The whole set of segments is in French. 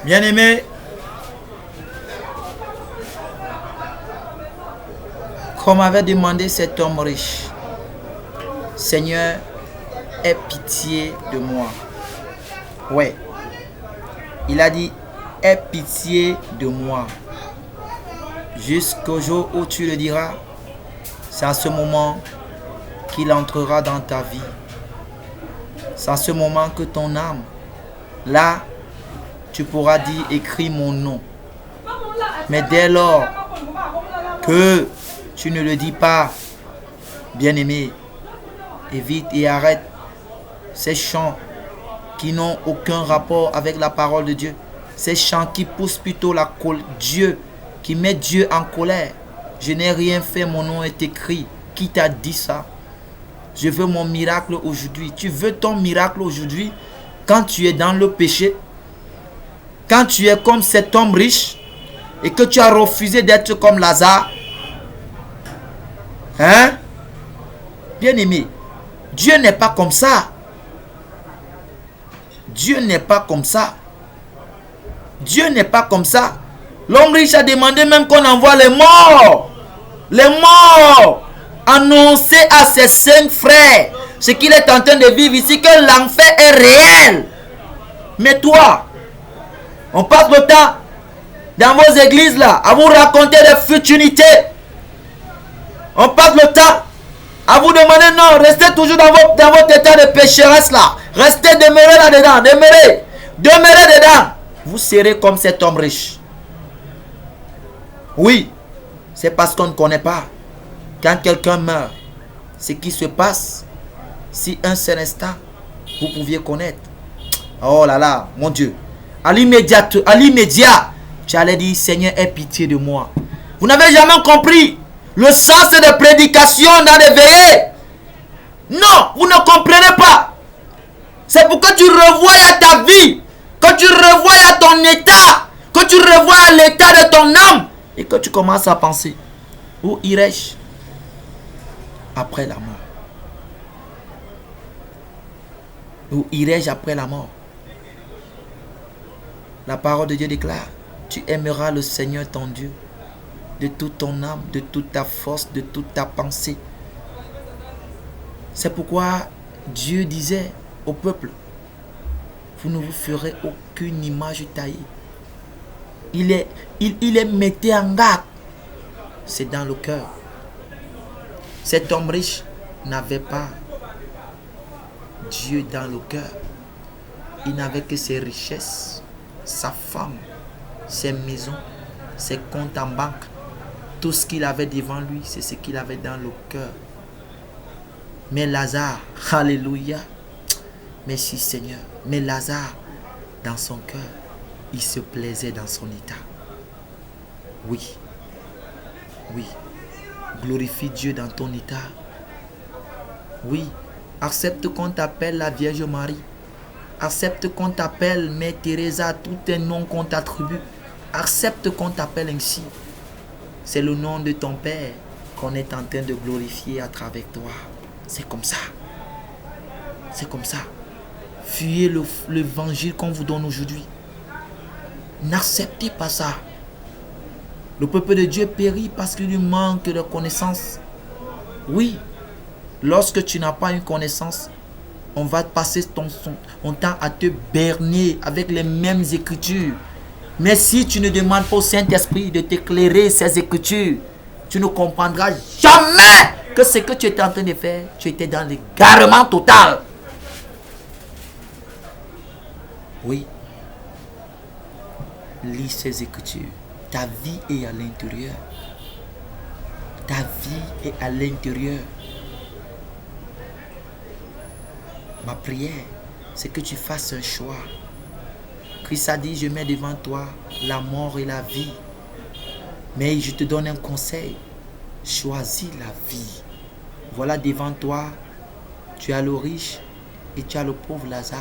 Bien-aimé, comme avait demandé cet homme riche, Seigneur, aie pitié de moi. Ouais, il a dit, aie pitié de moi. Jusqu'au jour où tu le diras, c'est à ce moment qu'il entrera dans ta vie. C'est à ce moment que ton âme, là, tu pourras dire, écris mon nom. Mais dès lors que tu ne le dis pas, bien-aimé, évite et arrête ces chants qui n'ont aucun rapport avec la parole de Dieu. Ces chants qui poussent plutôt la Dieu, qui met Dieu en colère. Je n'ai rien fait, mon nom est écrit. Qui t'a dit ça? Je veux mon miracle aujourd'hui. Tu veux ton miracle aujourd'hui quand tu es dans le péché? Quand tu es comme cet homme riche et que tu as refusé d'être comme Lazare? Hein? Bien-aimé, Dieu n'est pas comme ça. Dieu n'est pas comme ça. Dieu n'est pas comme ça. L'homme riche a demandé même qu'on envoie les morts. Les morts. Annoncer à ses 5 frères ce qu'il est en train de vivre ici, que l'enfer est réel. Mais toi, on passe le temps dans vos églises là à vous raconter des futurités. On passe le temps à vous demander non, restez toujours dans votre état de pécheresse là. Restez, demeurez là-dedans, demeurez dedans. Vous serez comme cet homme riche. Oui, c'est parce qu'on ne connaît pas. Quand quelqu'un meurt, ce qui se passe, si un seul instant, vous pouviez connaître. Oh là là, mon Dieu. À l'immédiat, tu allais dire, Seigneur, aie pitié de moi. Vous n'avez jamais compris le sens de prédication dans les veillées. Non, vous ne comprenez pas. C'est pour que tu revoies à ta vie, que tu revoies à ton état, que tu revoies à l'état de ton âme et que tu commences à penser, où irai-je après la mort? Où irai-je après la mort? La parole de Dieu déclare, tu aimeras le Seigneur ton Dieu de toute ton âme, de toute ta force, de toute ta pensée. C'est pourquoi Dieu disait au peuple, vous ne vous ferez aucune image taillée. Il est metté en garde. C'est dans le cœur. Cet homme riche n'avait pas Dieu dans le cœur. Il n'avait que ses richesses, sa femme, ses maisons, ses comptes en banque. Tout ce qu'il avait devant lui, c'est ce qu'il avait dans le cœur. Mais Lazare, alléluia, merci Seigneur. Mais Lazare, dans son cœur, il se plaisait dans son état. Oui, oui, glorifie Dieu dans ton état. Oui, accepte qu'on t'appelle la Vierge Marie. Accepte qu'on t'appelle Mère Teresa, tout un nom qu'on t'attribue. Accepte qu'on t'appelle ainsi. C'est le nom de ton Père qu'on est en train de glorifier à travers toi. C'est comme ça. C'est comme ça. Fuyez l'évangile qu'on vous donne aujourd'hui. N'acceptez pas ça. Le peuple de Dieu périt parce qu'il lui manque de connaissance. Oui, lorsque tu n'as pas une connaissance, on va passer ton temps à te berner avec les mêmes écritures. Mais si tu ne demandes pas au Saint-Esprit de t'éclairer ces écritures, tu ne comprendras jamais que ce que tu étais en train de faire, tu étais dans l'égarement total. Oui. Lis ces écritures. Ta vie est à l'intérieur. Ta vie est à l'intérieur. Ma prière, c'est que tu fasses un choix. Christ a dit, je mets devant toi la mort et la vie. Mais je te donne un conseil. Choisis la vie. Voilà devant toi, tu as le riche et tu as le pauvre Lazare.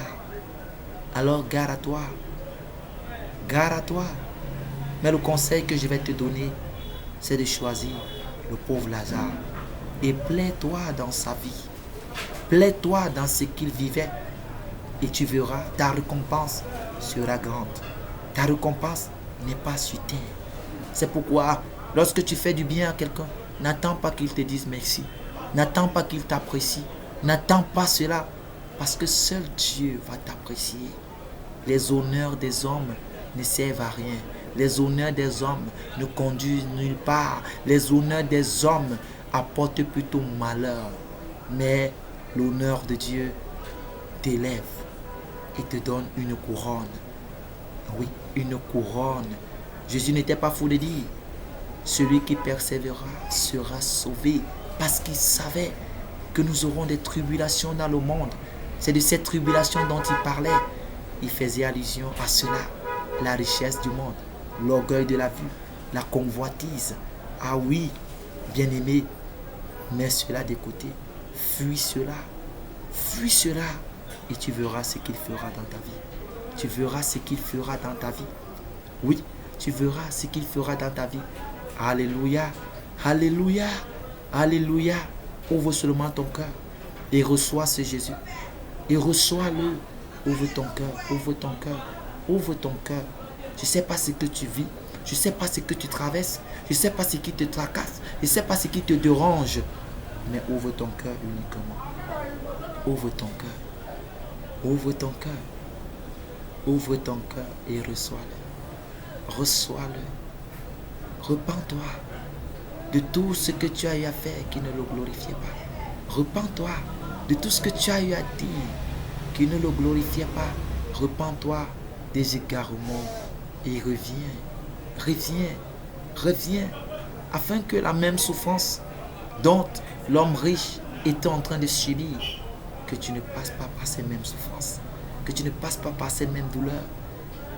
Alors gare à toi. Gare à toi. Mais le conseil que je vais te donner, c'est de choisir le pauvre Lazare. Et plais-toi dans sa vie. Plais-toi dans ce qu'il vivait. Et tu verras, ta récompense sera grande. Ta récompense n'est pas sur terre. C'est pourquoi, lorsque tu fais du bien à quelqu'un, n'attends pas qu'il te dise merci. N'attends pas qu'il t'apprécie. N'attends pas cela. Parce que seul Dieu va t'apprécier. Les honneurs des hommes ne servent à rien. Les honneurs des hommes ne conduisent nulle part. Les honneurs des hommes apportent plutôt malheur. Mais l'honneur de Dieu t'élève et te donne une couronne. Oui, une couronne. Jésus n'était pas fou de dire, celui qui persévérera sera sauvé. Parce qu'il savait que nous aurons des tribulations dans le monde. C'est de cette tribulation dont il parlait. Il faisait allusion à cela. La richesse du monde, l'orgueil de la vue, la convoitise. Ah oui, bien-aimé, mets cela de côté. Fuis cela. Fuis cela. Et tu verras ce qu'il fera dans ta vie. Tu verras ce qu'il fera dans ta vie. Oui, tu verras ce qu'il fera dans ta vie. Alléluia. Alléluia. Alléluia. Ouvre seulement ton cœur et reçois ce Jésus. Et reçois-le. Ouvre ton cœur, ouvre ton cœur, ouvre ton cœur. Je ne sais pas ce que tu vis. Je ne sais pas ce que tu traverses. Je ne sais pas ce qui te tracasse. Je ne sais pas ce qui te dérange. Mais ouvre ton cœur uniquement. Ouvre ton cœur. Ouvre ton cœur. Ouvre ton cœur et reçois-le. Reçois-le. Repends-toi de tout ce que tu as eu à faire qui ne le glorifiait pas. Repends-toi de tout ce que tu as eu à dire qui ne le glorifiait pas. Repends-toi des égarements et reviens. Reviens. Reviens. Afin que la même souffrance dont l'homme riche était en train de subir, que tu ne passes pas par ces mêmes souffrances. Que tu ne passes pas par ces mêmes douleurs.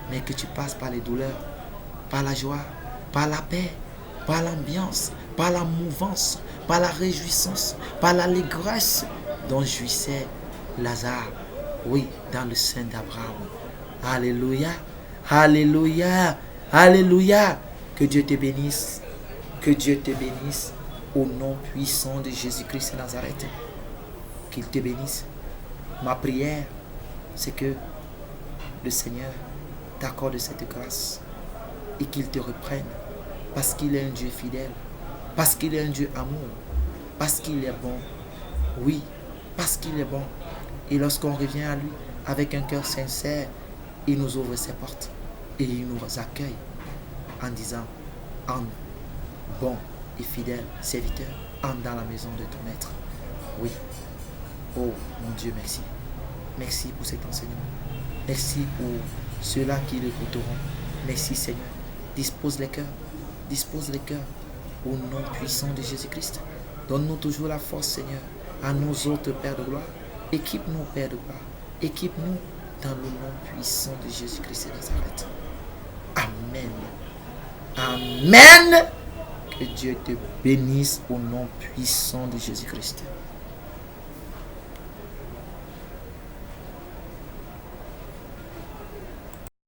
Mais que tu passes par les douleurs, par la joie, par la paix, par l'ambiance, par la mouvance, par la réjouissance, par l'allégresse dont jouissait Lazare, oui, dans le sein d'Abraham. Alléluia, alléluia, alléluia. Que Dieu te bénisse, que Dieu te bénisse au nom puissant de Jésus-Christ de Nazareth. Qu'il te bénisse. Ma prière, c'est que le Seigneur t'accorde cette grâce et qu'il te reprenne. Parce qu'il est un Dieu fidèle, parce qu'il est un Dieu amour, parce qu'il est bon. Oui, parce qu'il est bon. Et lorsqu'on revient à lui avec un cœur sincère, il nous ouvre ses portes et il nous accueille en disant, entre bon et fidèle serviteur, entre dans la maison de ton maître. Oui. Oh mon Dieu, merci. Merci pour cet enseignement. Merci pour ceux-là qui l'écouteront. Merci Seigneur. Dispose les cœurs. Dispose les cœurs au nom puissant de Jésus-Christ. Donne-nous toujours la force, Seigneur, à nos autres Pères de gloire. Équipe-nous, Père de gloire. Équipe-nous dans le nom puissant de Jésus-Christ de Nazareth. Amen. Amen. Que Dieu te bénisse au nom puissant de Jésus-Christ.